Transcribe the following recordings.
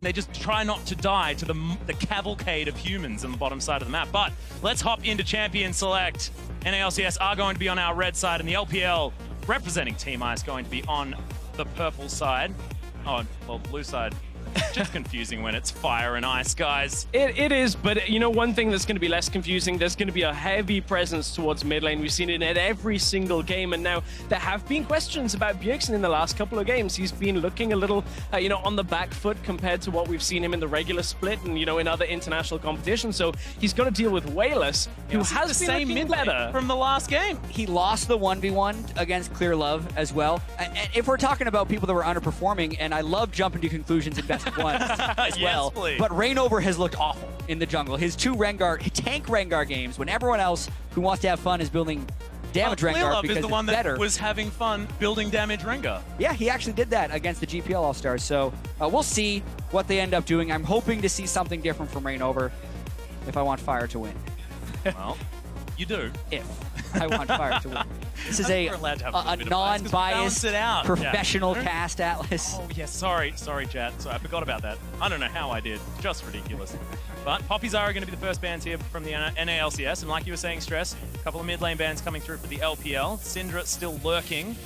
They just try not to die to the cavalcade of humans on the bottom side of the map. But let's hop into Champion Select. NALCS are going to be on our red side, and the LPL representing Team Ice going to be on the purple side. Oh, well, blue side. Just confusing when it's fire and ice, guys. It is, but you know, one thing that's going to be less confusing, there's going to be a heavy presence towards mid lane. We've seen it in every single game, and now there have been questions about Bjergsen in the last couple of games. He's been looking a little, you know, on the back foot compared to what we've seen him in the regular split and, you know, in other international competitions. So he's got to deal with Wayless, who has been looking mid better from the last game. He lost the 1v1 against Clear Love as well. And if we're talking about people that were underperforming, and I love jumping to conclusions in best of one as well, please. But Reignover has looked awful in the jungle. His two tank Rengar games, when everyone else who wants to have fun is building damage Rengar because is the one it's better. that was having fun building damage Rengar. Yeah, he actually did that against the GPL All-Stars. So we'll see what they end up doing. I'm hoping to see something different from Reignover if I want Fire to win. Well, you do. If I want Fire to win. This is a non-biased professional cast, Atlas. Oh, yes, sorry, chat. So I forgot about that. I don't know how I did. Just ridiculous. But Poppies are going to be the first bans here from the NALCS. And like you were saying, Stress, a couple of mid lane bans coming through for the LPL. Syndra still lurking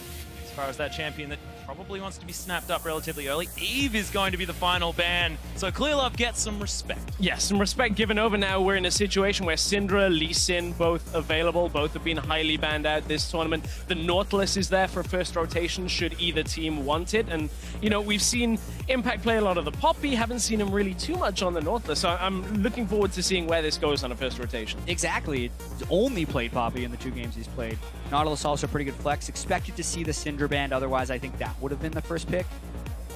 as far as that champion that probably wants to be snapped up relatively early. Eve is going to be the final ban, so Clearlove gets some respect. Yes, some respect given over now. We're in a situation where Syndra, Lee Sin, both available. Both have been highly banned out this tournament. The Nautilus is there for first rotation should either team want it. And, you know, we've seen Impact play a lot of the Poppy. Haven't seen him really too much on the Nautilus. So I'm looking forward to seeing where this goes on a first rotation. Exactly. He's only played Poppy in the 2 games he's played. Nautilus also pretty good flex. Expected to see the Syndra banned. Otherwise, I think that would have been the first pick.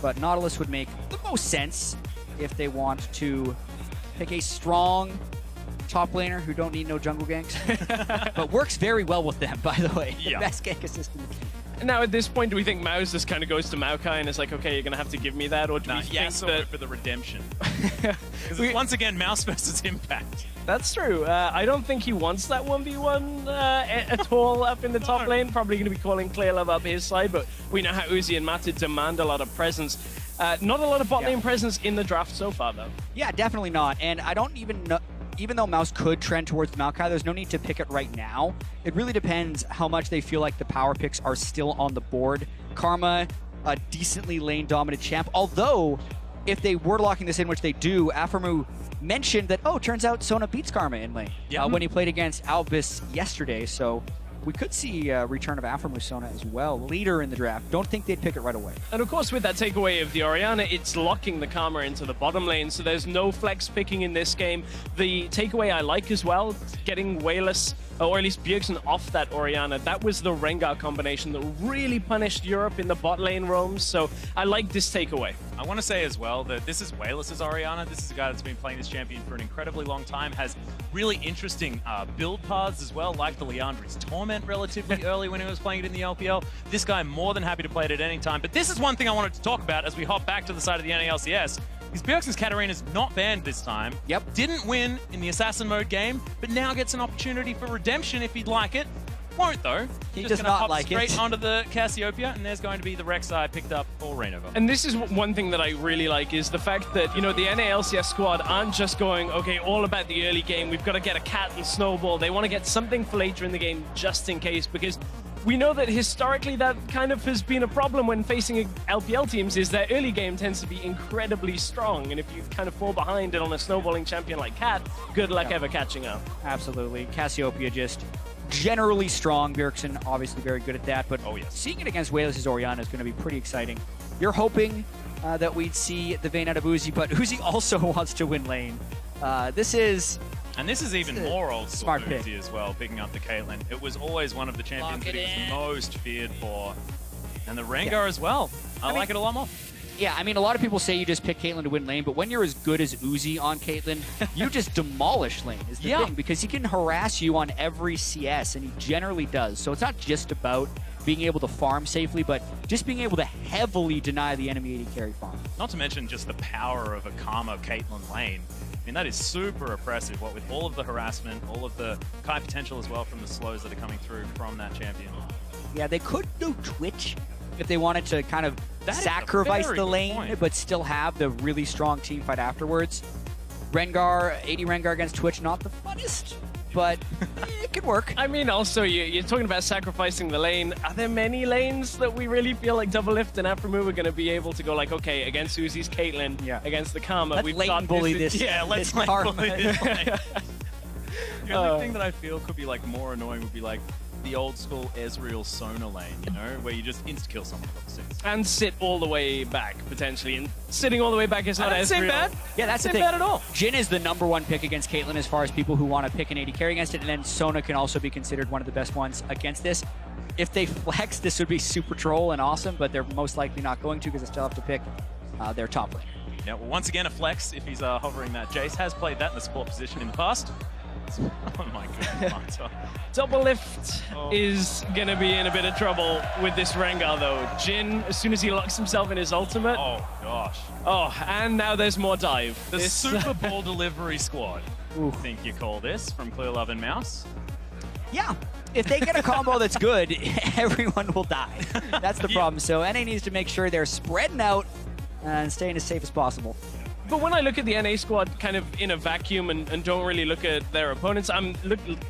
But Nautilus would make the most sense if they want to pick a strong top laner who don't need no jungle ganks. But works very well with them, by the way. Yeah. The best gank assistant. Now, at this point, do we think Maus just kind of goes to Maokai and is like, okay, you're going to have to give me that? Or do we think that... for the redemption. Because once again, Mouse versus Impact. That's true. I don't think he wants that 1v1 at all up in the top lane. Probably going to be calling Clearlove up his side, but we know how Uzi and Mata demand a lot of presence. Not a lot of bot lane presence in the draft so far, though. Yeah, definitely not. And I don't even know... Even though Mouse could trend towards Maokai, there's no need to pick it right now. It really depends how much they feel like the power picks are still on the board. Karma, a decently lane-dominant champ. Although, if they were locking this in, which they do, Aphromoo mentioned that, oh, turns out Sona beats Karma in lane when he played against Albus yesterday. So we could see a return of Aphromoo Sona as well later in the draft. Don't think they'd pick it right away. And of course, with that takeaway of the Orianna, it's locking the Karma into the bottom lane, so there's no flex picking in this game. The takeaway I like as well, getting Wayless, or at least Bjergsen off that Orianna, that was the Rengar combination that really punished Europe in the bot lane roams, so I like this takeaway. I want to say as well that this is Wayless's Orianna. This is a guy that's been playing this champion for an incredibly long time, has really interesting build paths as well, like the Leandri's Torment relatively early when he was playing it in the LPL. This guy more than happy to play it at any time. But this is one thing I wanted to talk about as we hop back to the side of the NALCS. Is Bjergsen's Katarina's not banned this time. Yep. Didn't win in the Assassin mode game, but now gets an opportunity for redemption if he'd like it. Won't though. He Just does gonna not hop like straight it. onto the Cassiopeia, and there's going to be the Rek'Sai picked up for Reignover. And this is one thing that I really like, is the fact that, you know, the NALCS squad aren't just going, okay, all about the early game, we've got to get a cat and snowball. They want to get something for later in the game just in case, because we know that historically that kind of has been a problem when facing LPL teams, is their early game tends to be incredibly strong, and if you kind of fall behind on a snowballing champion like Cat, good luck ever catching up. Absolutely. Cassiopeia just generally strong. Bjergsen obviously very good at that, but seeing it against Wayless' Orianna is going to be pretty exciting. You're hoping that we'd see the vein out of Uzi, but Uzi also wants to win lane. This is even more old school smart pick as well, picking up the Caitlyn. It was always one of the champions that he was most feared for. And the Rengar as well. I like it a lot more. Yeah, I mean, a lot of people say you just pick Caitlyn to win lane, but when you're as good as Uzi on Caitlyn, you just demolish lane is the thing, because he can harass you on every CS, and he generally does. So it's not just about being able to farm safely, but just being able to heavily deny the enemy AD carry farm. Not to mention just the power of a Karma Caitlyn lane. I mean, that is super oppressive, what with all of the harassment, all of the kite potential as well from the slows that are coming through from that champion. Yeah, they could do Twitch if they wanted to kind of That is a sacrifice very the good lane, point. but still have the really strong team fight afterwards. Rengar, 80 Rengar against Twitch, not the funnest, but it could work. I mean, also, you're talking about sacrificing the lane. Are there many lanes that we really feel like Doublelift and Aphromoo are going to be able to go like, okay, against Uzi's Caitlyn, against the Karma, Let's lane bully this. Yeah, let's this lane Karma. bully this lane. The only thing that I feel could be like more annoying would be like the old school Ezreal Sona lane, you know, where you just insta-kill someone level 6. And sit all the way back, potentially. And sitting all the way back is not as seem bad. Yeah, that's the Not thing. bad at all. Jhin is the #1 pick against Caitlyn as far as people who want to pick an AD carry against it, and then Sona can also be considered one of the best ones against this. If they flex, this would be super troll and awesome, but they're most likely not going to because they still have to pick their top laner. Yeah, well, once again, a flex if he's hovering that. Jace has played that in the support position in the past. Oh my goodness, Doublelift is going to be in a bit of trouble with this Rengar, though. Jhin, as soon as he locks himself in his ultimate... Oh, gosh. Oh, and now there's more dive. The This- Super Bowl delivery squad, I think you call this, from Clear Love and Mouse. Yeah, if they get a combo that's good, everyone will die. That's the problem. So NA needs to make sure they're spreading out and staying as safe as possible. But when I look at the NA squad kind of in a vacuum and don't really look at their opponents, I'm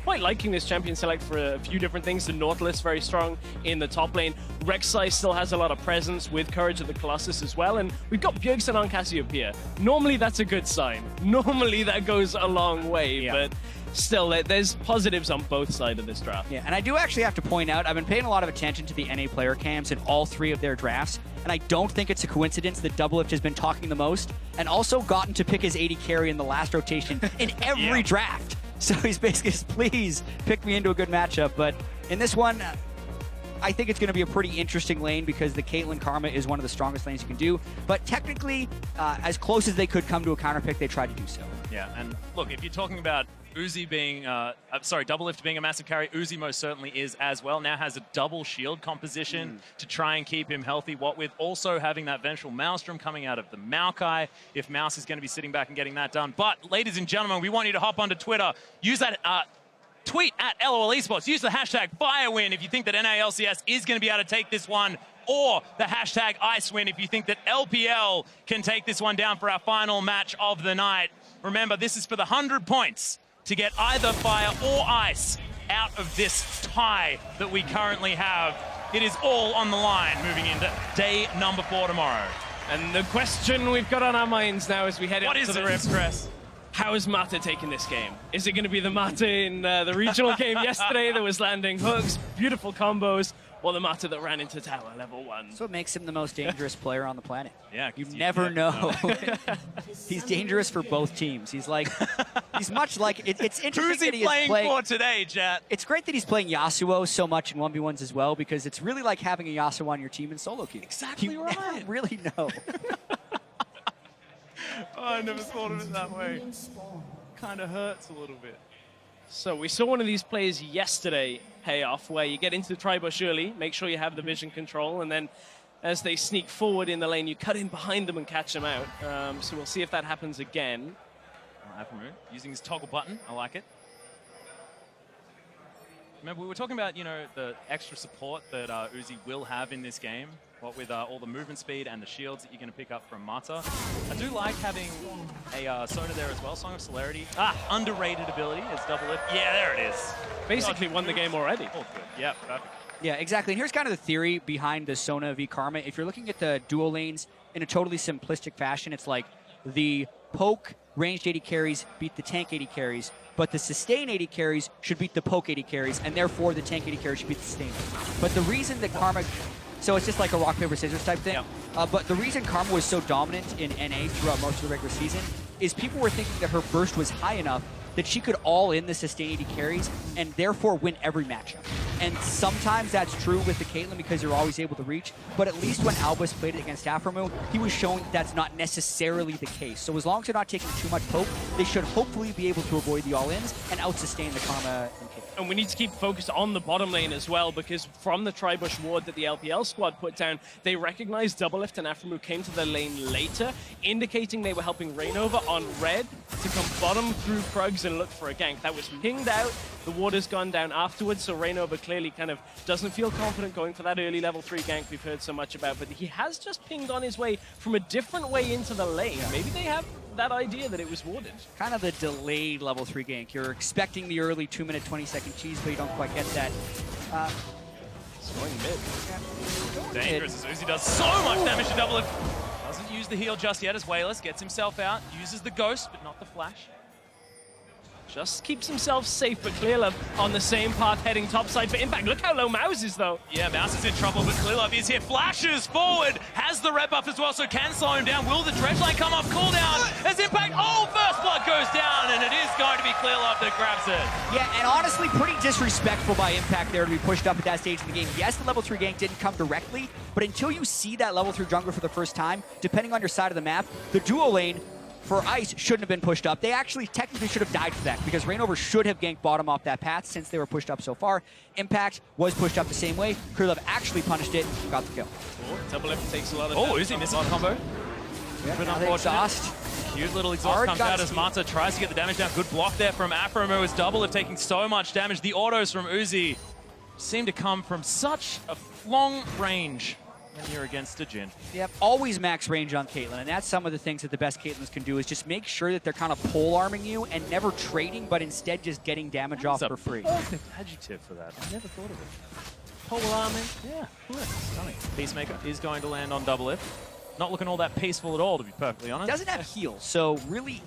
quite liking this champion select for a few different things. The Nautilus very strong in the top lane. Rek'Sai still has a lot of presence with Courage of the Colossus as well. And we've got Bjergsen on Cassiopeia. Normally that's a good sign. Normally that goes a long way, but still there's positives on both sides of this draft. Yeah, and I do actually have to point out, I've been paying a lot of attention to the NA player cams in all 3 of their drafts, and I don't think it's a coincidence that Doublelift has been talking the most and also gotten to pick his AD carry in the last rotation in every draft. So he's basically just, please pick me into a good matchup. But in this one, I think it's going to be a pretty interesting lane because the Caitlyn Karma is one of the strongest lanes you can do. But technically, as close as they could come to a counter pick, they tried to do so. Yeah, and look, if you're talking about Uzi being, Doublelift being a massive carry, Uzi most certainly is as well. Now has a double shield composition to try and keep him healthy, what with also having that vengeful Maelstrom coming out of the Maokai, if Mouse is going to be sitting back and getting that done. But, ladies and gentlemen, we want you to hop onto Twitter, use that tweet at LOL Esports, use the hashtag FireWin if you think that NALCS is going to be able to take this one, or the hashtag IceWin if you think that LPL can take this one down for our final match of the night. Remember, this is for the 100 points to get either fire or ice out of this tie that we currently have. It is all on the line moving into day number 4 tomorrow. And the question we've got on our minds now as we head into the Rift, Chris? how is Mata taking this game? Is it going to be the Mata in the regional game yesterday that was landing hooks, beautiful combos, or the Mata that ran into tower level 1? That's what makes him the most dangerous player on the planet. Yeah, you never know. He's dangerous for both teams. He's like, he's much like, it's interesting Who's that he he is playing for today, chat? It's great that he's playing Yasuo so much in 1v1s as well, because it's really like having a Yasuo on your team in solo queue. Exactly you right. never really know. Oh, I never thought of it that way. Kind of hurts a little bit. So we saw one of these plays yesterday pay off, where you get into the tri-bush early, make sure you have the vision control, and then as they sneak forward in the lane, you cut in behind them and catch them out. So we'll see if that happens again. Aphromoo using his toggle button. I like it. Remember, we were talking about, you know, the extra support that Uzi will have in this game. What with all the movement speed and the shields that you're going to pick up from Mata. I do like having a Sona there as well. Song of Celerity. Underrated ability is Doublelift. Yeah, there it is. Basically won the game already. Oh, good. Yeah, perfect. Yeah, exactly. And here's kind of the theory behind the Sona v Karma. If you're looking at the duo lanes in a totally simplistic fashion, it's like the poke ranged AD carries beat the tank AD carries, but the sustain AD carries should beat the poke AD carries, and therefore the tank AD carries should beat the sustain. But the reason that Karma... So it's just like a rock, paper, scissors type thing. Yeah. But the reason Karma was so dominant in NA throughout most of the regular season is people were thinking that her burst was high enough that she could all in the sustain AD carries and therefore win every matchup. And sometimes that's true with the Caitlyn because you're always able to reach, but at least when Albus played it against Aphromoo, he was showing that that's not necessarily the case. So as long as they're not taking too much poke, they should hopefully be able to avoid the all-ins and out-sustain the Karma and Caitlyn. And we need to keep focused on the bottom lane as well, because from the tri-bush ward that the LPL squad put down, they recognized Doublelift and Aphromoo came to the lane later, indicating they were helping Rainover on red to come bottom through Krugs and look for a gank. That was pinged out The ward has gone down afterwards, so Rainover clearly kind of doesn't feel confident going for that early level 3 gank we've heard so much about, but he has just pinged on his way from a different way into the lane. Maybe they have that idea that it was warded. Kind of the delayed level 3 gank. You're expecting the early 2-minute, 20-second cheese, but you don't quite get that. It's going mid. Dangerous as Uzi does so much damage to Double Lift. Doesn't use the heal just yet as Wayless gets himself out, uses the ghost, but not the flash. Just keeps himself safe, but Clearlove on the same path heading topside for impact. Look how low Mouse is, though. Yeah, Mouse is in trouble, but Clearlove is here. Flashes forward, has the red buff as well, so can slow him down. Will the dredge line come off? Cooldown as Impact. Oh, first blood goes down, and it is going to be Clearlove that grabs it. Yeah, and honestly, pretty disrespectful by Impact there to be pushed up at that stage in the game. Yes, the level 3 gank didn't come directly, but until you see that level 3 jungler for the first time, depending on your side of the map, the duo lane for Ice shouldn't have been pushed up. They actually technically should have died for that because Rainover should have ganked bottom off that path since they were pushed up so far. Impact was pushed up the same way. Clearlove actually punished it and got the kill. Double Lift takes a lot of damage. Uzi misses the combo. Yeah, now they exhaust. Cute little exhaust comes out as Mata tries to get the damage down. Good block there from Afromo as Double Lift taking so much damage. The autos from Uzi seem to come from such a long range when you're against a Jhin. Yep, always max range on Caitlyn, and that's some of the things that the best Caitlyn's can do is just make sure that they're kind of pole arming you and never trading, but instead just getting damage off for free. Perfect adjective for that. I never thought of it. Pole arming? Yeah, stunning. Peacemaker is going to land on Double Lift. Not looking all that peaceful at all, to be perfectly honest. Doesn't have heal, so really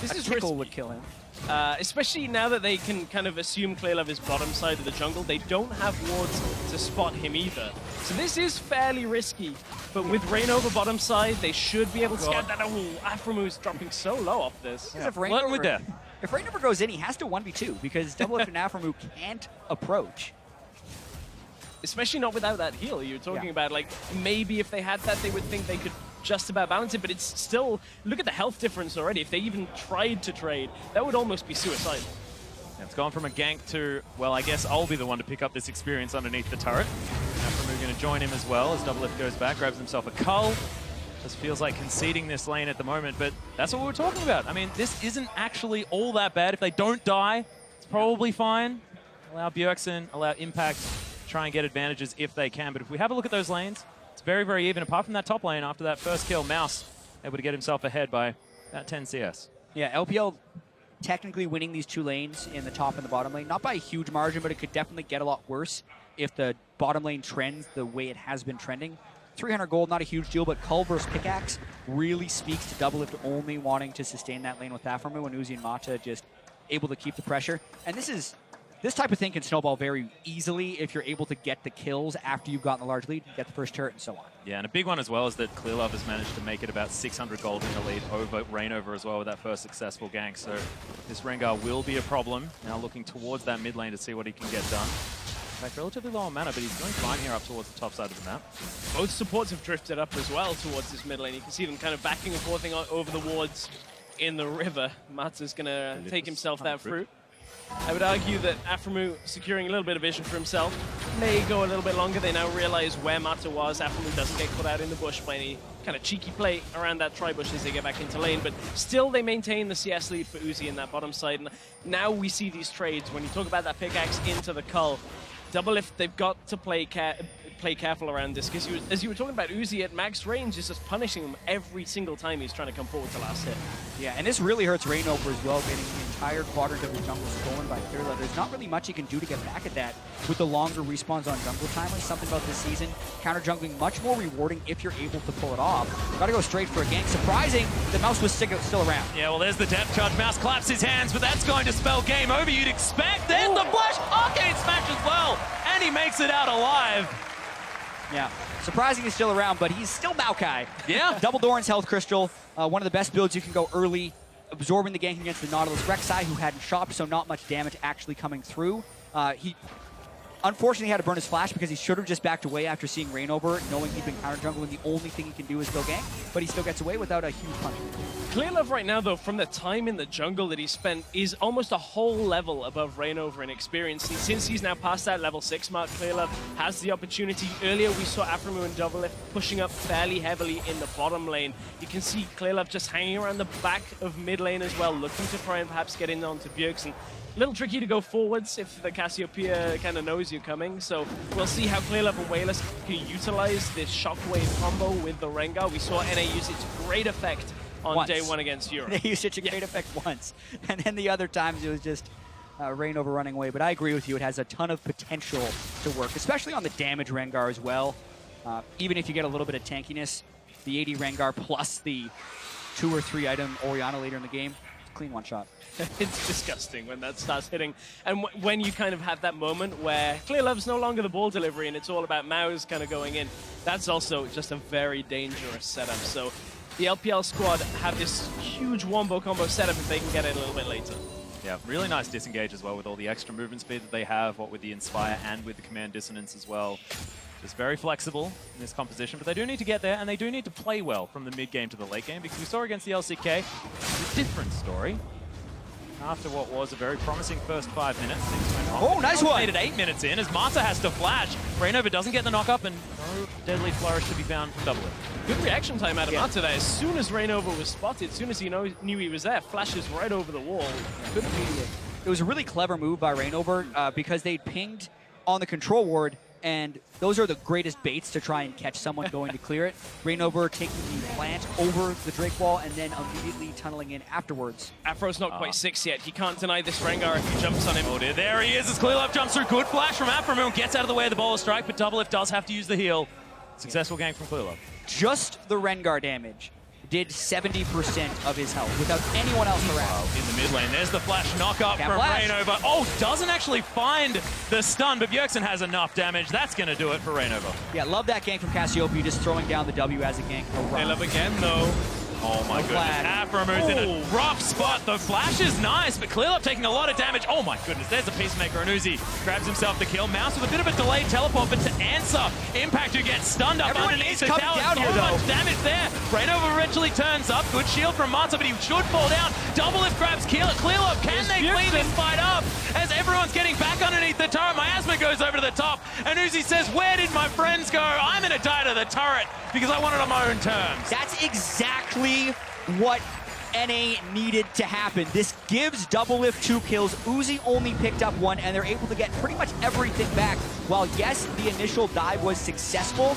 this a is tickle risky. would kill him. Especially now that they can kind of assume Clearlove is bottom side of the jungle, they don't have wards to spot him either. So this is fairly risky, but with Rainover bottom side, they should be able to get that. Oh, Afromu's dropping so low off this. Yeah. If Rainover goes in, he has to 1v2 because Double Lift and Afromu can't approach. Especially not without that heal you were talking about. Like, maybe if they had that, they would think they could just about balance it, but it's still, look at the health difference already. If they even tried to trade, that would almost be suicidal. It's gone from a gank to, well, I guess I'll be the one to pick up this experience underneath the turret. Afromu going to join him as well as Double Lift goes back, grabs himself a cull. Just feels like conceding this lane at the moment, but that's what we were talking about. I mean, this isn't actually all that bad. If they don't die, it's probably fine. Allow Bjergsen, allow Impact, try and get advantages if they can. But if we have a look at those lanes, it's very, very even. Apart from that top lane, after that first kill, Mouse able to get himself ahead by about 10 CS. Yeah, LPL technically winning these 2 lanes in the top and the bottom lane. Not by a huge margin, but it could definitely get a lot worse if the bottom lane trends the way it has been trending. 300 gold, not a huge deal, but Cull versus Pickaxe really speaks to Double Lift only wanting to sustain that lane with Afromu and Uzi and Mata just able to keep the pressure. And this type of thing can snowball very easily if you're able to get the kills after you've gotten the large lead, get the first turret, and so on. Yeah, and a big one as well is that Clearlove has managed to make it about 600 gold in the lead over Rainover as well with that first successful gank. So this Rengar will be a problem. Now looking towards that mid lane to see what he can get done. In fact, relatively low on mana, but he's doing fine here up towards the top side of the map. Both supports have drifted up as well towards this mid lane. You can see them kind of backing and forthing over the wards in the river. Mata's going to take himself that fruit. I would argue that Afromu securing a little bit of vision for himself may go a little bit longer. They now realize where Mata was. Afromu doesn't get caught out in the bush by any kind of cheeky play around that tri-bush as they get back into lane, but still they maintain the CS lead for Uzi in that bottom side. And now we see these trades. When you talk about that pickaxe into the cull, Double Lift, they've got to play careful around this, because as you were talking about, Uzi at max range is just punishing him every single time he's trying to come forward to last hit. Yeah, and this really hurts Rainover as well, getting the entire quadrant of the jungle stolen by Clearlove. There's not really much he can do to get back at that with the longer respawns on jungle time. Like something about this season, counter jungling much more rewarding if you're able to pull it off. Gotta go straight for a gank. Surprising, the Mouse was still around. Yeah, well, there's the depth charge. Mouse claps his hands, but that's going to spell game over, you'd expect. There's the flash, arcade smash as well, and he makes it out alive. Yeah, surprising he's still around, but he's still Maokai. Yeah. Double Doran's Health Crystal, one of the best builds you can go early, absorbing the gank against the Nautilus Rek'Sai, who hadn't shopped, so not much damage actually coming through. He unfortunately had to burn his flash because he should have just backed away after seeing Rainover, knowing he'd been counter jungling. The only thing he can do is go gank, but he still gets away without a huge punishment. Clearlove right now, though, from the time in the jungle that he spent, is almost a whole level above Rainover in experience. And since he's now past that level 6 mark, Clearlove has the opportunity. Earlier, we saw Afromu and Double Lift pushing up fairly heavily in the bottom lane. You can see Clearlove just hanging around the back of mid lane as well, looking to try and perhaps get in onto Bjergsen. little tricky to go forwards if the Cassiopeia kind of knows you're coming. So we'll see how ClearLove and Wayless can utilize this Shockwave combo with the Rengar. We saw NA use it to great effect on day one against Europe. They used it to great effect once. And then the other times it was just Rainover running away. But I agree with you. It has a ton of potential to work, especially on the damage Rengar as well. Even if you get a little bit of tankiness, the 80 Rengar plus the 2 or 3 item Orianna later in the game, it's a clean one shot. It's disgusting when that starts hitting. And when you kind of have that moment where ClearLove's no longer the ball delivery and it's all about Mao's kind of going in, that's also just a very dangerous setup. So the LPL squad have this huge wombo combo setup if they can get it a little bit later. Yeah, really nice disengage as well with all the extra movement speed that they have, what with the Inspire and with the Command Dissonance as well. Just very flexible in this composition, but they do need to get there, and they do need to play well from the mid-game to the late game, because we saw against the LCK, it's a different story. After what was a very promising first 5 minutes, things went wrong. Oh, nice one! Made it 8 minutes in, as Marta has to flash. Rainover doesn't get the knock-up, and no deadly flourish to be found from Double. Good reaction time out of Marta there. As soon as Rainover was spotted, as soon as he knew he was there, flashes right over the wall. Couldn't believe it. It was a really clever move by Rainover because they'd pinged on the control ward, and those are the greatest baits to try and catch someone going to clear it. Rainover taking the plant over the Drake wall and then immediately tunneling in afterwards. Afro's not quite 6 yet. He can't deny this Rengar if he jumps on him. Oh dear, there he is as ClearLove jumps through. Good flash from Afro and gets out of the way of the bowler strike, but Doublelift does have to use the heal. Successful gank from ClearLove. Just the Rengar damage did 70% of his health without anyone else around. In the mid lane, there's the flash knock-up from Rainover. Oh, doesn't actually find the stun, but Bjergsen has enough damage. That's going to do it for Rainover. Yeah, love that gank from Cassiopeia, just throwing down the W as a gank. ClearLove again, though. Oh my goodness, Afro moves in a rough spot. The flash is nice, but ClearLove taking a lot of damage. Oh my goodness, there's a Peacemaker, and Uzi grabs himself the kill. Mouse with a bit of a delayed teleport, but to answer, Impact who gets stunned up underneath the tower. Down here, so much damage there. Rainover eventually turns up. Good shield from Marta, but he should fall down. Doublelift grabs ClearLove. Can they clean this fight up? As everyone's getting back underneath the turret, Miasma goes over to the top, and Uzi says, where did my friends go? I'm gonna die to the turret because I want it on my own terms. That's exactly what NA needed to happen. This gives Doublelift 2 kills. Uzi only picked up 1, and they're able to get pretty much everything back. While yes, the initial dive was successful,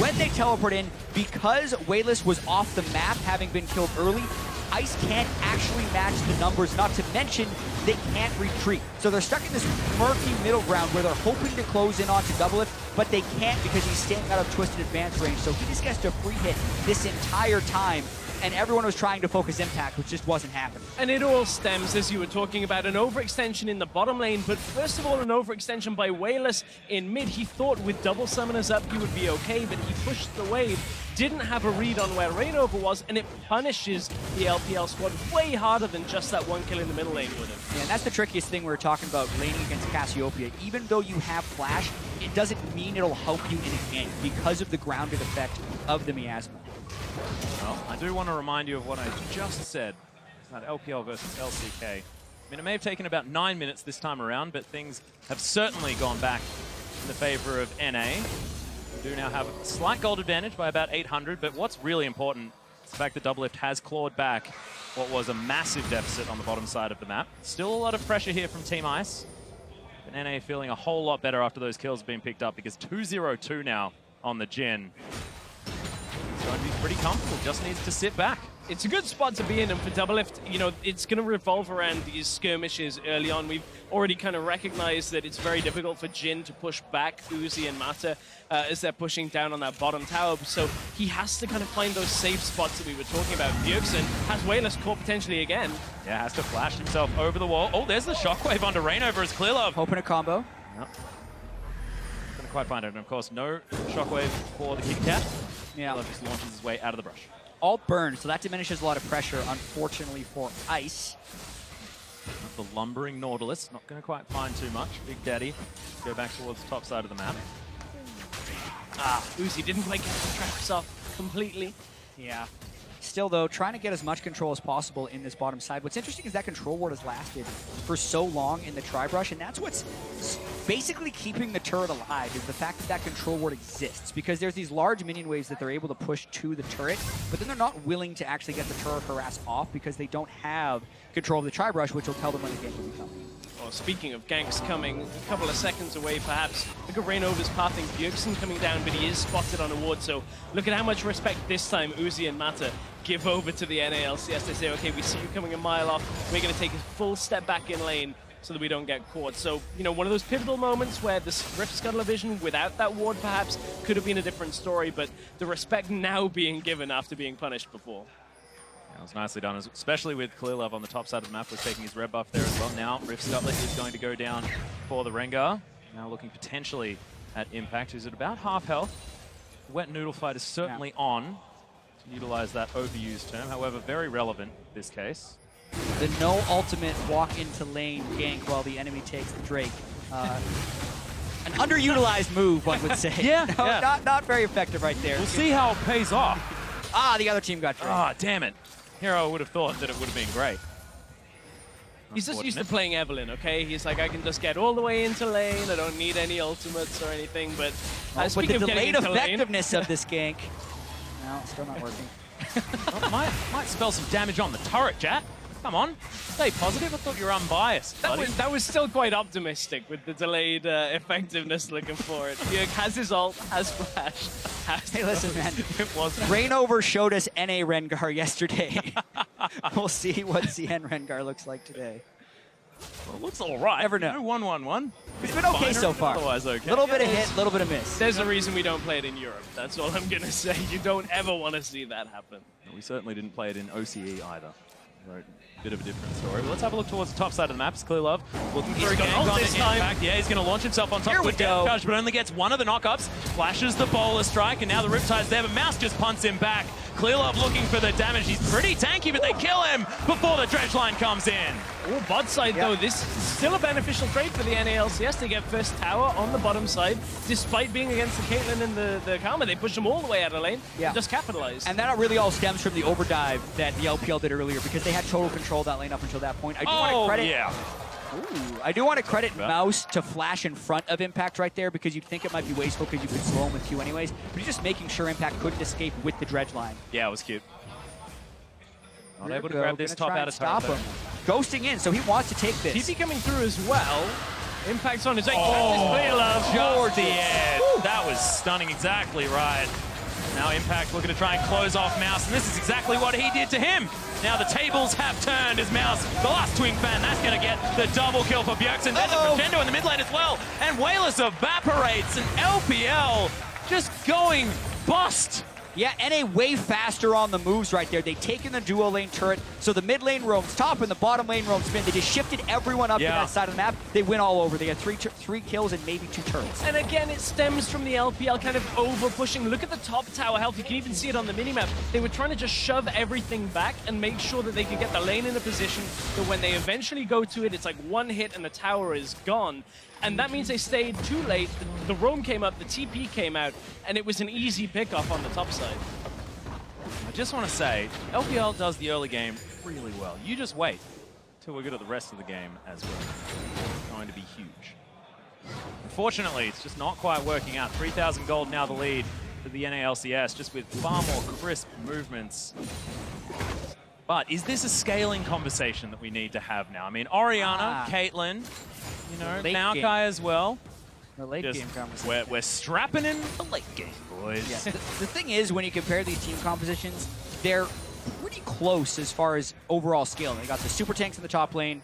when they teleport in, because Wayless was off the map, having been killed early, Ice can't actually match the numbers, not to mention they can't retreat. So they're stuck in this murky middle ground where they're hoping to close in onto Doublelift, but they can't because he's staying out of Twisted Advance range. So he just gets to free hit this entire time, and everyone was trying to focus Impact, which just wasn't happening. And it all stems, as you were talking about, an overextension in the bottom lane, but first of all, an overextension by Wayless in mid. He thought with double summoners up, he would be okay, but he pushed the wave, didn't have a read on where Rainover was, and it punishes the LPL squad way harder than just that 1 kill in the middle lane with him. Yeah, and that's the trickiest thing we were talking about laning against Cassiopeia. Even though you have Flash, it doesn't mean it'll help you in a game because of the grounded effect of the Miasma. Well, I do want to remind you of what I just said. It's that LPL versus LCK. I mean, it may have taken about 9 minutes this time around, but things have certainly gone back in the favor of NA. We do now have a slight gold advantage by about 800, but what's really important is the fact that Doublelift has clawed back what was a massive deficit on the bottom side of the map. Still a lot of pressure here from Team Ice, but NA feeling a whole lot better after those kills have been picked up, because 2-0-2 now on the Jhin. It's going to be pretty comfortable, just needs to sit back. It's a good spot to be in, and for Doublelift, you know, it's going to revolve around these skirmishes early on. We've already kind of recognized that it's very difficult for Jhin to push back Uzi and Mata as they're pushing down on that bottom tower. So he has to kind of find those safe spots that we were talking about. Bjergsen has Wayless caught potentially again. Yeah, has to flash himself over the wall. Oh, there's the shockwave onto Rainover as ClearLove. Hoping a combo. Yep. Couldn't quite find it. And of course, no shockwave for the Kit Kat. Yeah. ClearLove just launches his way out of the brush. Alt burn, so that diminishes a lot of pressure, unfortunately, for Ice. The lumbering Nautilus, not going to quite find too much. Big Daddy, go back towards the top side of the map. Uzi didn't quite get the traps off completely. Yeah. Still, though, trying to get as much control as possible in this bottom side. What's interesting is that control ward has lasted for so long in the tri-brush, and that's what's basically keeping the turret alive, is the fact that that control ward exists. Because there's these large minion waves that they're able to push to the turret, but then they're not willing to actually get the turret harass off because they don't have control of the tri-brush, which will tell them when the game will be coming. speaking of ganks coming a couple of seconds away, perhaps. Look at Rainover's pathing. Bjergsen coming down, but he is spotted on a ward. So look at how much respect this time Uzi and Mata give over to the NALCS. They say, okay, we see you coming a mile off. We're going to take a full step back in lane so that we don't get caught. So, you know, one of those pivotal moments where this Rift Scuttler vision without that ward perhaps could have been a different story, but the respect now being given after being punished before. That was nicely done, especially with Clearlove on the top side of the map, was taking his red buff there as well. Now, Rift Scuttler is going to go down for the Rengar. Now looking potentially at Impact, who's at about half health. The Wet Noodle fight is certainly on, to utilize that overused term, however, very relevant in this case. The no ultimate walk into lane gank while the enemy takes the Drake. An underutilized move, one would say. Yeah, Not very effective right there. We'll see how it pays off. The other team got Drake. Damn it. Hero would have thought that it would have been great. He's just used to playing Evelyn, okay? He's like, I can just get all the way into lane. I don't need any ultimates or anything, but... With the delayed effectiveness of this gank. No, it's still not working. might spell some damage on the turret, Jack. Come on, stay positive. I thought you were unbiased, buddy. That was still quite optimistic with the delayed effectiveness looking for it. Bjerg has his ult, has flash. Hey, listen, man. It was Rainover showed us NA Rengar yesterday. We'll see what CN Rengar looks like today. Well, it looks all right. Never know. 1-1-1. It's been okay so far. Otherwise, okay. Little bit of hit, little bit of miss. There's a reason we don't play it in Europe. That's all I'm going to say. You don't ever want to see that happen. We certainly didn't play it in OCE either. Right. Bit of a different story. But let's have a look towards the top side of the map. Clearlove looking for a gank on this time. Yeah, he's going to launch himself on top Here with we go. Charge, but only gets one of the knockups. Flashes the bowler strike, and now the Riptide's there, but Mouse just punts him back. Clearlove looking for the damage. He's pretty tanky, but they kill him before the dredge line comes in. Oh, bot side though, this is still a beneficial trade for the NALCS. They get first tower on the bottom side, despite being against the Caitlyn and the Karma. They push them all the way out of lane, and just capitalize. And that really all stems from the overdive that the LPL did earlier, because they had total control of that lane up until that point. I do want to credit. Yeah. Ooh, I do want to credit Mouse to flash in front of Impact right there, because you'd think it might be wasteful because you could slow him with Q anyways, but he's just making sure Impact couldn't escape with the dredge line. Yeah, it was cute. Not able to grab this top out of stop him. Ghosting in, so he wants to take this. TP coming through as well. Impact's on his own. Towards the edge. That was stunning, exactly right. Now Impact looking to try and close off Mouse, and this is exactly what he did to him. Now the tables have turned as Mouse, the last Twin Fan, that's going to get the double kill for Bjergsen. There's a crescendo in the mid lane as well, and Wayless evaporates, and LPL just going bust. Yeah, NA way faster on the moves right there. They've taken the duo lane turret, so the mid lane roams top and the bottom lane roams mid. They just shifted everyone up to that side of the map. They win all over. They had three kills and maybe 2 turrets. And again, it stems from the LPL kind of over-pushing. Look at the top tower health. You can even see it on the minimap. They were trying to just shove everything back and make sure that they could get the lane in a position that when they eventually go to it, it's like one hit and the tower is gone. And that means they stayed too late. The roam came up, the TP came out, and it was an easy pickoff on the top side. I just want to say, LPL does the early game really well. You just wait till we're good at the rest of the game as well. It's going to be huge. Unfortunately, it's just not quite working out. 3,000 gold now the lead for the NALCS, just with far more crisp movements. But is this a scaling conversation that we need to have now? I mean, Orianna, Caitlyn, you know, Maokai as well. The late game conversation. We're strapping in the late game, boys. Yeah. The thing is, when you compare these team compositions, they're pretty close as far as overall scale. They got the super tanks in the top lane.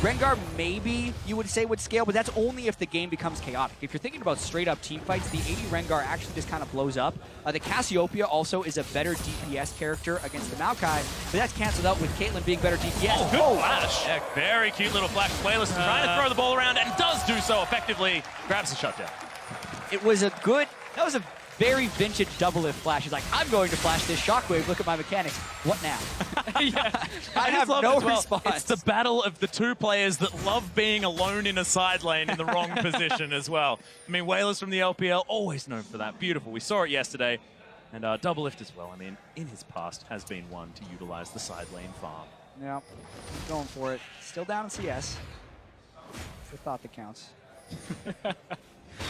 Rengar maybe you would say would scale, but that's only if the game becomes chaotic. If you're thinking about straight up team fights, the 80 Rengar actually just kind of blows up. The Cassiopeia also is a better DPS character against the Maokai, but that's canceled out with Caitlyn being better DPS. Good flash. Yeah, very cute little flash. Wayless trying to throw the ball around and does do so effectively. Grabs the shutdown. It was a good, that was a very vintage double lift flash. He's like, I'm going to flash this shockwave. Look at my mechanics. What now? I have no response. It's the battle of the two players that love being alone in a side lane in the wrong position as well. I mean, Wayless from the LPL, always known for that. Beautiful. We saw it yesterday. And double lift as well. I mean, in his past has been one to utilize the side lane farm. Yeah, he's going for it. Still down in CS. It's the thought that counts.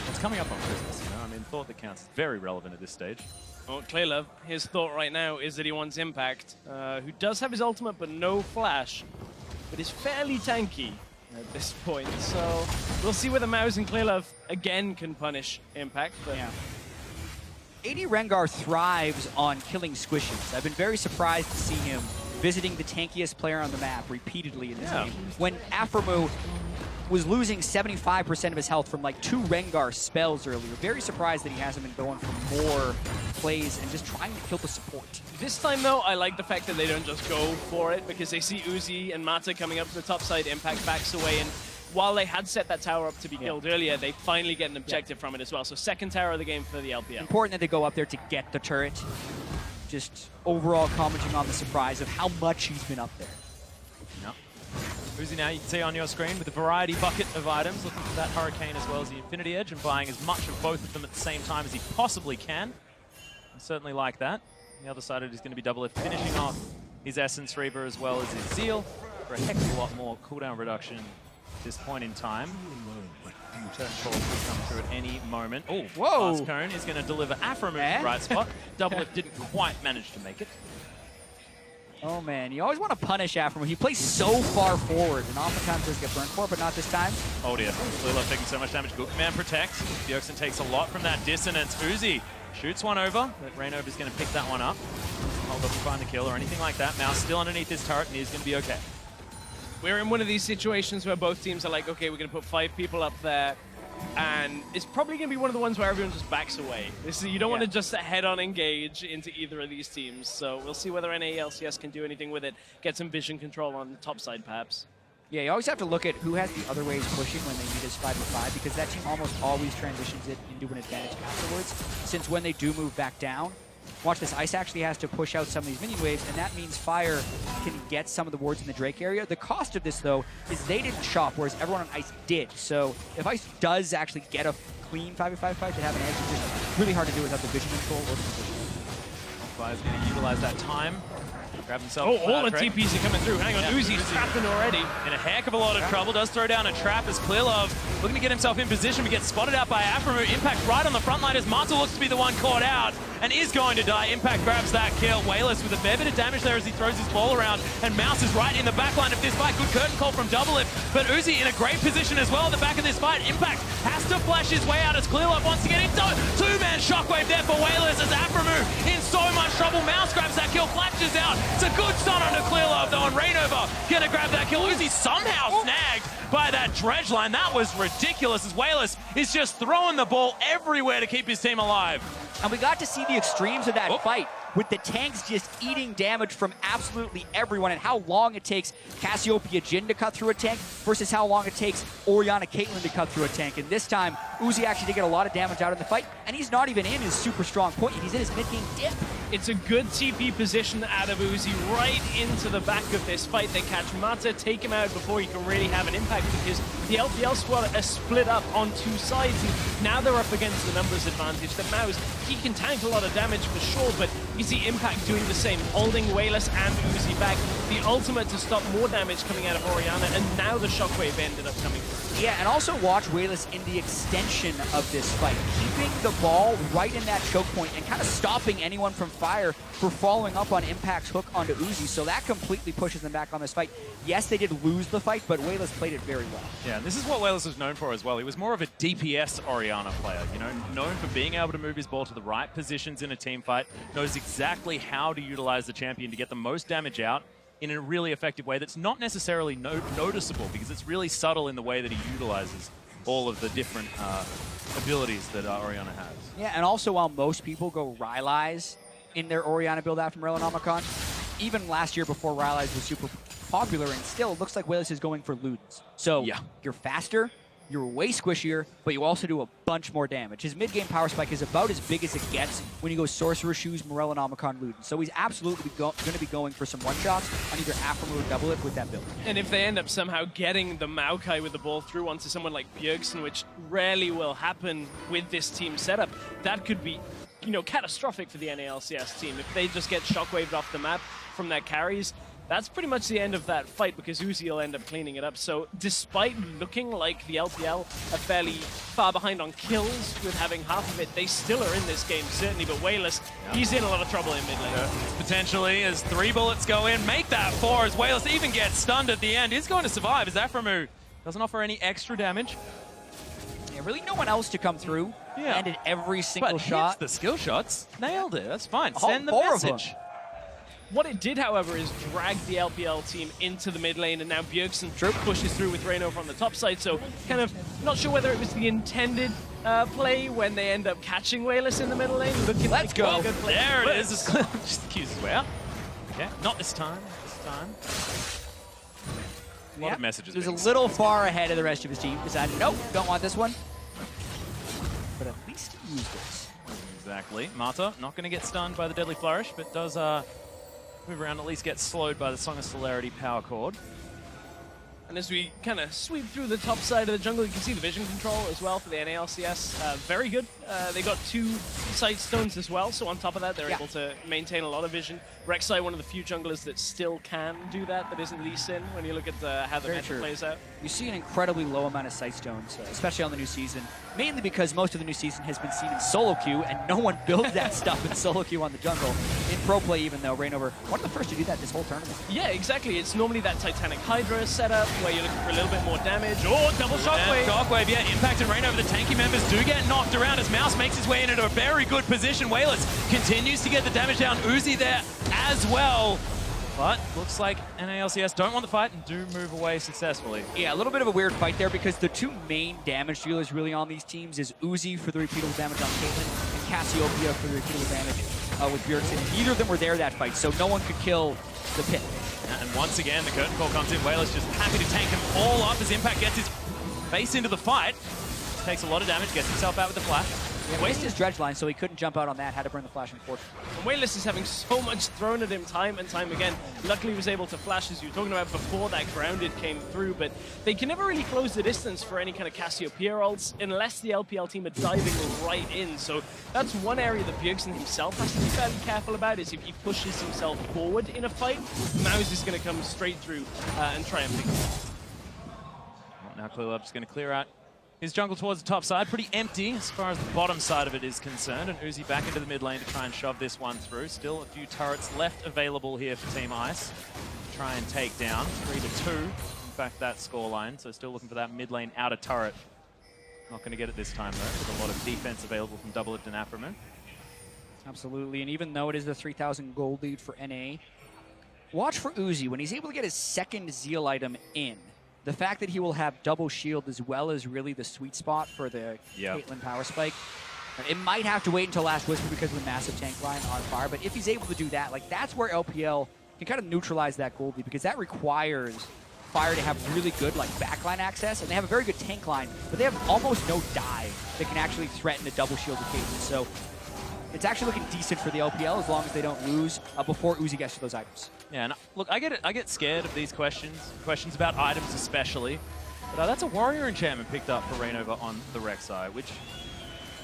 It's coming up on Christmas, you know? I mean, thought that counts is very relevant at this stage. Well, Clearlove, his thought right now is that he wants Impact, who does have his ultimate but no flash, but is fairly tanky. at this point. So we'll see whether Mouse and Clearlove again can punish Impact. But Yeah. AD Rengar thrives on killing squishes. I've been very surprised to see him visiting the tankiest player on the map repeatedly in this game. When Aphromoo was losing 75% of his health from like 2 Rengar spells earlier. Very surprised that he hasn't been going for more plays and just trying to kill the support. This time, though, I like the fact that they don't just go for it because they see Uzi and Mata coming up to the top side. Impact backs away, and while they had set that tower up to be killed earlier, they finally get an objective from it as well. So second tower of the game for the LPL. Important that they go up there to get the turret. Just overall commenting on the surprise of how much he's been up there. No. Uzi now, you can see on your screen with a variety bucket of items, looking for that Hurricane as well as the Infinity Edge and buying as much of both of them at the same time as he possibly can. I certainly like that. The other side of it is going to be Double F finishing off his Essence Reaver as well as his Zeal for a heck of a lot more cooldown reduction at this point in time. Turn calls will come through at any moment. Oh, whoa! Last Cone is going to deliver Aphromoo to the right spot. Double F didn't quite manage to make it. Oh man, you always want to punish Aphromoo. He plays so far forward and oftentimes does get burnt for it, but not this time. Oh dear, Lilith taking so much damage. Good command protect. Bjergsen takes a lot from that dissonance. Uzi shoots one over, but Rainover's going to pick that one up. Hold up to find the kill or anything like that. Mouse still underneath this turret and he's going to be okay. We're in one of these situations where both teams are like, okay, we're going to put 5 people up there, and it's probably going to be one of the ones where everyone just backs away. You don't want to just head-on engage into either of these teams, so we'll see whether NALCS can do anything with it, get some vision control on the top side, perhaps. Yeah, you always have to look at who has the other ways pushing when they need his 5v5, because that team almost always transitions it into an advantage afterwards, since when they do move back down, watch this, Ice actually has to push out some of these minion waves, and that means Fire can get some of the wards in the Drake area. The cost of this, though, is they didn't shop, whereas everyone on Ice did. So if Ice does actually get a clean 5v5 fight to have an edge, it's just really hard to do without the vision control or the position. Fire's going to utilize that time. Grab himself all the TPs are coming through. Hang on, Uzi's trapping already. In a heck of a lot of trouble. Does throw down a trap as Clearlove looking to get himself in position to get spotted out by Aphromoo. Impact right on the front line as Mata looks to be the one caught out and is going to die. Impact grabs that kill. Wayless with a fair bit of damage there as he throws his ball around, and Mouse is right in the back line of this fight. Good curtain call from Double Lift, but Uzi in a great position as well at the back of this fight. Impact has to flash his way out as Clearlove wants to get into it. 2-man shockwave there for Wayless as Aphromoo in so much trouble. Mouse grabs that kill, flashes out. It's a good stun on Clearlove though, and Rainover gonna grab that kill. Uzi somehow snagged by that dredge line. That was ridiculous as Wayless is just throwing the ball everywhere to keep his team alive. And we got to see the extremes of that fight, with the tanks just eating damage from absolutely everyone, and how long it takes Cassiopeia Jhin to cut through a tank versus how long it takes Orianna Caitlyn to cut through a tank. And this time, Uzi actually did get a lot of damage out of the fight, and he's not even in his super strong point. He's in his mid-game dip. It's a good TP position out of Uzi right into the back of this fight. They catch Mata, take him out before he can really have an impact, because the LPL squad are split up on 2 sides, and now they're up against the numbers advantage. The Mouse, he can tank a lot of damage for sure, but you see Impact doing the same, holding Wayless and Uzi back. The ultimate to stop more damage coming out of Orianna, and now the shockwave ended up coming through. Yeah, and also watch Wayless in the extension of this fight, keeping the ball right in that choke point and kind of stopping anyone from Fire for following up on Impact's hook onto Uzi, so that completely pushes them back on this fight. Yes, they did lose the fight, but Wayless played it very well. Yeah, this is what Wayless was known for as well. He was more of a DPS Orianna player, you know, known for being able to move his ball to the right positions in a team fight, knows exactly how to utilize the champion to get the most damage out in a really effective way that's not necessarily noticeable, because it's really subtle in the way that he utilizes all of the different abilities that Orianna has. Yeah, and also while most people go Rylai's in their Orianna build out from Morellonomicon, even last year before Rylai's was super popular, and still it looks like Wayless is going for Ludens. So you're faster, you're way squishier, but you also do a bunch more damage. His mid-game power spike is about as big as it gets when you go Sorcerer Shoes, Morellonomicon, Ludens. So he's absolutely going to be going for some one-shots on either Aphromoo or Double Lift with that build. And if they end up somehow getting the Maokai with the ball through onto someone like Bjergsen, which rarely will happen with this team setup, that could be, you know, catastrophic for the NALCS team. If they just get shockwaved off the map from their carries, that's pretty much the end of that fight, because Uzi will end up cleaning it up. So despite looking like the LPL are fairly far behind on kills with having half of it, they still are in this game, certainly. But Wayless, he's in a lot of trouble in mid lane. Potentially, as 3 bullets go in, make that 4 as Wayless even gets stunned at the end. He's going to survive as Aphromoo Doesn't offer any extra damage. Yeah, really no one else to come through. Yeah. Landed every single But shot. hits the skill shots. Nailed it. That's fine. All Send the four of them. message. What it did, however, is drag the LPL team into the mid lane, and now Bjergsen pushes through with Reino from the top side. So, kind of not sure whether it was the intended play when they end up catching Wayless in the middle lane. Looking Let's like go. a good play. There But it is. Just accuses his way out. Okay, not this time. This time. A lot of messages. He was a being little far ahead of the rest of his team. Decided, nope, don't want this one. But at least he used it. Exactly. Mata not going to get stunned by the Deadly Flourish, but does move around, at least get slowed by the Song of Celerity power chord. And as we kind of sweep through the top side of the jungle, you can see the vision control as well for the NALCS. Very good. They got 2 sight stones as well, so on top of that, they're able to maintain a lot of vision. Rek'Sai, one of the few junglers that still can do that isn't Lee Sin when you look at how the meta plays out. You see an incredibly low amount of sight stones, especially on the new season, mainly because most of the new season has been seen in solo queue, and no one builds that stuff in solo queue on the jungle. In pro play, even though Reignover, one of the first to do that this whole tournament. Yeah, exactly. It's normally that Titanic Hydra setup where you're looking for a little bit more damage. Oh, double shockwave. Shockwave, yeah. Impact and Reignover, the tanky members do get knocked around as Mouse makes his way into a very good position. Wayless continues to get the damage down. Uzi there as well. But looks like NALCS don't want the fight and do move away successfully. Yeah, a little bit of a weird fight there because the 2 main damage dealers really on these teams is Uzi for the repeatable damage on Caitlyn and Cassiopeia for the repeatable damage with Bjergsen. Neither of them were there that fight, so no one could kill the pit. And once again, the curtain call comes in. Wayless just happy to tank him all up as Impact gets his face into the fight. Takes a lot of damage, gets himself out with the flash. Yeah, wasted his dredge line, so he couldn't jump out on that. Had to burn the flash, unfortunately. And Wayless is having so much thrown at him time and time again. Luckily, he was able to flash, as you were talking about before that grounded came through, but they can never really close the distance for any kind of Cassiopeia ults unless the LPL team are diving right in. So that's one area that Bjergsen himself has to be fairly careful about, is if he pushes himself forward in a fight, Mouse is going to come straight through and try and pick him up. Now Clearlove just going to clear out his jungle towards the top side. Pretty empty as far as the bottom side of it is concerned. And Uzi back into the mid lane to try and shove this one through. Still a few turrets left available here for Team Ice. Try and take down 3-2. In fact, that scoreline. So still looking for that mid lane outer turret. Not going to get it this time though, with a lot of defense available from Double Lift and Afroman. Absolutely, and even though it is the 3,000 gold lead for NA, watch for Uzi when he's able to get his second Zeal item in. The fact that he will have double shield as well as really the sweet spot for the Caitlyn power spike. It might have to wait until Last Whisper because of the massive tank line on fire, but if he's able to do that, like that's where LPL can kind of neutralize that gold lead because that requires Fire to have really good like backline access, and they have a very good tank line, but they have almost no dive that can actually threaten a double shield with Caitlyn. So it's actually looking decent for the LPL as long as they don't lose before Uzi gets to those items. Yeah, and look, I get it. I get scared of these questions about items especially. But that's a warrior enchantment picked up for Reignover on the Rek'Sai, which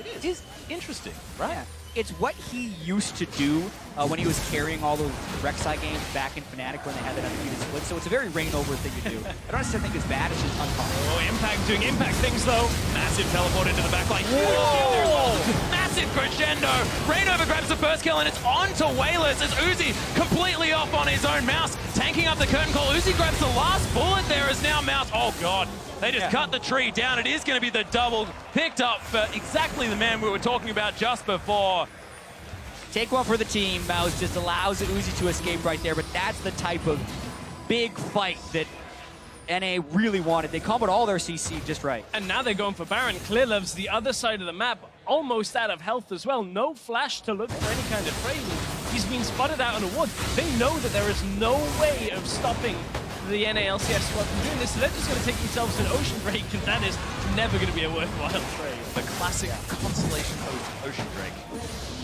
it is interesting, right? Yeah. It's what he used to do when he was carrying all those Rek'Sai games back in Fnatic when they had that undefeated split. So it's a very Reignover thing to do. I don't necessarily think it's bad, it's just uncommon. Oh, Impact doing Impact things though. Massive teleport into the back line. Whoa! Massive crescendo. Reignover grabs the first kill and it's on to Wayless as Uzi completely off on his own. Mouse tanking up the curtain call. Uzi grabs the last bullet there as now Mouse. Oh god. They just cut the tree down. It is going to be the double picked up for exactly the man we were talking about just before. Take one for the team. Mouse just allows Uzi to escape right there, but that's the type of big fight that NA really wanted. They comboed all their CC just right. And now they're going for Baron. Clearlove's the other side of the map, almost out of health as well. No flash to look for any kind of trade. He's been spotted out on a wood. They know that there is no way of stopping the NALCS squad from doing this, so they're just going to take themselves an Ocean Drake, and that is never going to be a worthwhile trade. The classic Constellation Ocean Drake.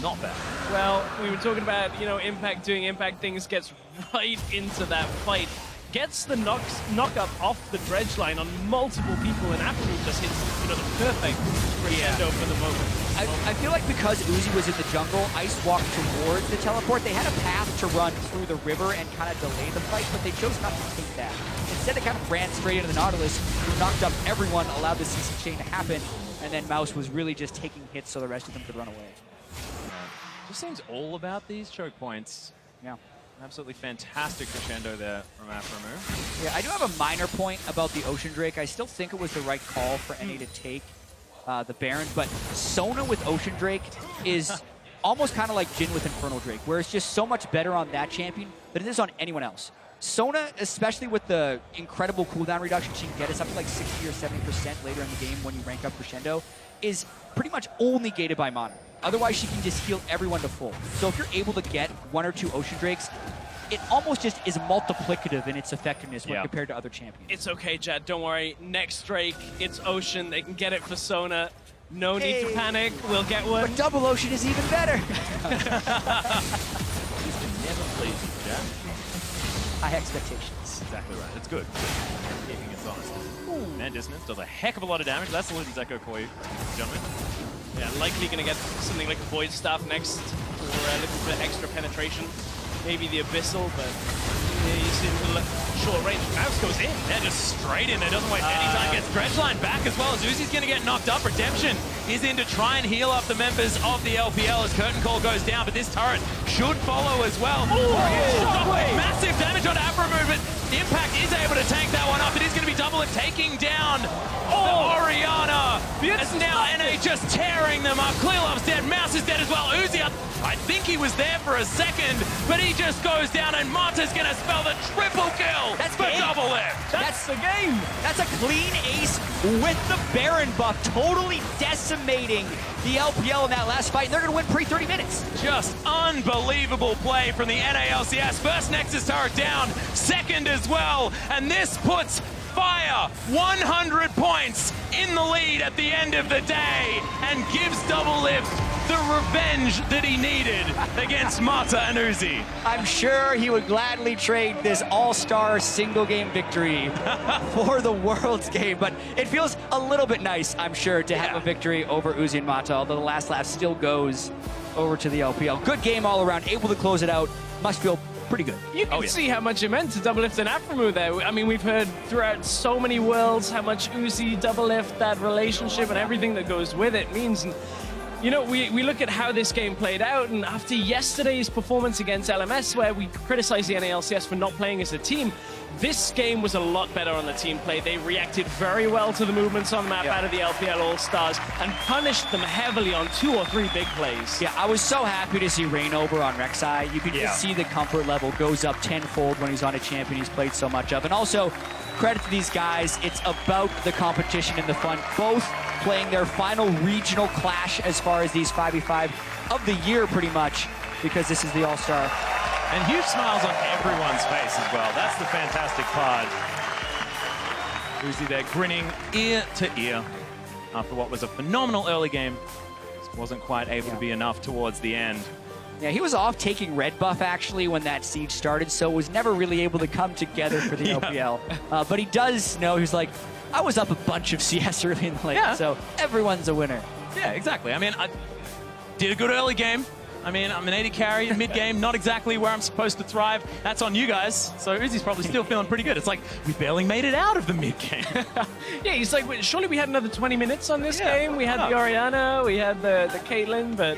Not bad. Well, we were talking about, you know, Impact doing Impact things, gets right into that fight. Gets the knock up off the dredge line on multiple people, and Afroman just hits, you know, the perfect crescendo for the moment. I feel like because Uzi was in the jungle, Ice walked towards the teleport. They had a path to run through the river and kind of delay the fight, but they chose not to take that. Instead, they kind of ran straight into the Nautilus, who knocked up everyone, allowed the CC chain to happen, and then Mouse was really just taking hits so the rest of them could run away. Just seems all about these choke points. Yeah. Absolutely fantastic crescendo there from Aphromoo. Yeah, I do have a minor point about the Ocean Drake. I still think it was the right call for NA to take the Baron, but Sona with Ocean Drake is almost kind of like Jhin with Infernal Drake, where it's just so much better on that champion than it is on anyone else. Sona, especially with the incredible cooldown reduction she can get us up to like 60 or 70% later in the game when you rank up crescendo, is pretty much only gated by mana. Otherwise, she can just heal everyone to full. So if you're able to get 1 or 2 Ocean Drakes, it almost just is multiplicative in its effectiveness when compared to other champions. It's okay, Jad. Don't worry. Next Drake, it's Ocean. They can get it for Sona. No need to panic. We'll get one. But double Ocean is even better. Never please, Jad. High expectations. Exactly right. It's good. Keeping us honest. Man, Dissonance does a heck of a lot of damage. That's the Luden's Echo for you, gentlemen. Yeah, likely going to get something like a Void Staff next for a little bit extra penetration. Maybe the Abyssal, but he's in short range. Mouse goes in. They're just straight in. It doesn't waste any time. Gets Dredgeline back as well. As Uzi's going to get knocked up. Redemption is in to try and heal up the members of the LPL as Curtain Call goes down, but this turret should follow as well. Massive damage on Aphromoo, but Impact is able to tank that one up. It is going to be double and taking down the Orianna. As now NA just tearing them up. Clearlove's dead. Mouse is dead as well. Uzi, I think he was there for a second, but he just goes down, and Mata's going to spell the triple kill for double lift. That's the game. That's a clean ace with the Baron buff, totally decimating the LPL in that last fight, and they're going to win pre-30 minutes. Just unbelievable play from the NALCS. First Nexus turret down, second as well, and this puts Fire 100 points in the lead at the end of the day and gives Double Lift the revenge that he needed against Mata and Uzi. I'm sure he would gladly trade this all-star single-game victory for the Worlds game, but it feels a little bit nice, I'm sure, to have a victory over Uzi and Mata, although the last laugh still goes over to the LPL. Good game all around, able to close it out, must feel pretty good. You can see how much it meant to Double Lift and Aphromoo there. I mean, we've heard throughout so many worlds how much Uzi, Double Lift, that relationship and everything that goes with it means. And, you know, we look at how this game played out, and after yesterday's performance against LMS, where we criticized the NALCS for not playing as a team, this game was a lot better on the team play. They reacted very well to the movements on map out of the LPL All-Stars and punished them heavily on 2 or 3 big plays. Yeah, I was so happy to see Rain over on Rek'Sai. You could just see the comfort level goes up tenfold when he's on a champion he's played so much of. And also, credit to these guys, it's about the competition and the fun. Both playing their final regional clash as far as these 5v5 of the year pretty much, because this is the All-Star. And huge smiles on everyone's face as well. That's the fantastic part. Uzi there grinning ear to ear after what was a phenomenal early game. Just wasn't quite able to be enough towards the end. Yeah, he was off taking red buff actually when that siege started, so was never really able to come together for the LPL. But he does know, he's like, I was up a bunch of CS early in the lane, so everyone's a winner. Yeah, exactly. I mean, I did a good early game. I mean, I'm an 80 carry mid-game, not exactly where I'm supposed to thrive. That's on you guys. So Uzi's probably still feeling pretty good. It's like, we barely made it out of the mid-game. Yeah, he's like, wait, surely we had another 20 minutes on this game. We had the Orianna, we had the Caitlyn, but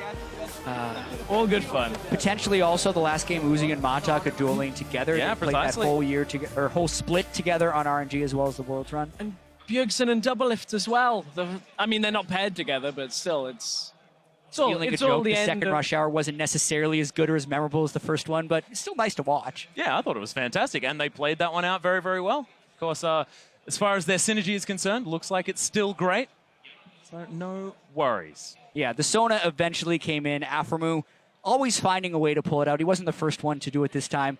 all good fun. Potentially also the last game Uzi and Mata could dual lane together. Yeah, they played that whole year or whole split together on RNG as well as the Worlds run. And Bjergsen and Double Lift as well. I mean, they're not paired together, but still, it's all the end. Second Rush Hour wasn't necessarily as good or as memorable as the first one, but it's still nice to watch. Yeah, I thought it was fantastic, and they played that one out very, very well. Of course, as far as their synergy is concerned, looks like it's still great, so no worries. Yeah, the Sona eventually came in. Aphromoo always finding a way to pull it out. He wasn't the first one to do it this time.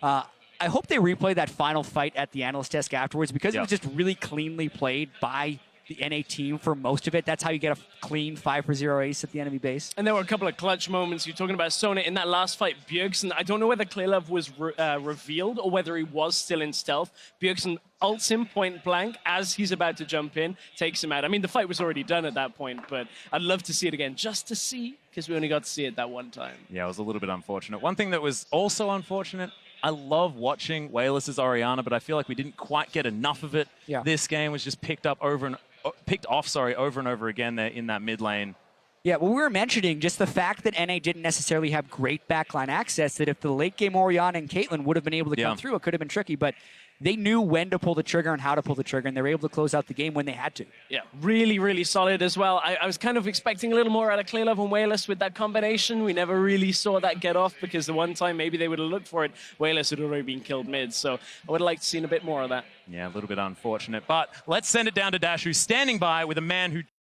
I hope they replay that final fight at the analyst desk afterwards, because it was just really cleanly played by the NA team for most of it. That's how you get a clean 5-for-0 ace at the enemy base. And there were a couple of clutch moments. You're talking about Sona in that last fight. Bjergsen, I don't know whether Clearlove was revealed or whether he was still in stealth. Bjergsen ults him point blank as he's about to jump in, takes him out. I mean, the fight was already done at that point, but I'd love to see it again, just to see, because we only got to see it that one time. Yeah, it was a little bit unfortunate. One thing that was also unfortunate, I love watching Wayless's Orianna, but I feel like we didn't quite get enough of it. This game was just picked off over and over again there in that mid lane. Yeah, well, we were mentioning just the fact that NA didn't necessarily have great backline access, that if the late game Orianna and Caitlyn would have been able to come through, it could have been tricky, but they knew when to pull the trigger and how to pull the trigger, and they were able to close out the game when they had to. Yeah, really, really solid as well. I was kind of expecting a little more out of Clearlove and Wayless with that combination. We never really saw that get off because the one time maybe they would have looked for it, Wayless had already been killed mid, so I would have liked to seen a bit more of that. Yeah, a little bit unfortunate, but let's send it down to Dash, who's standing by with a man who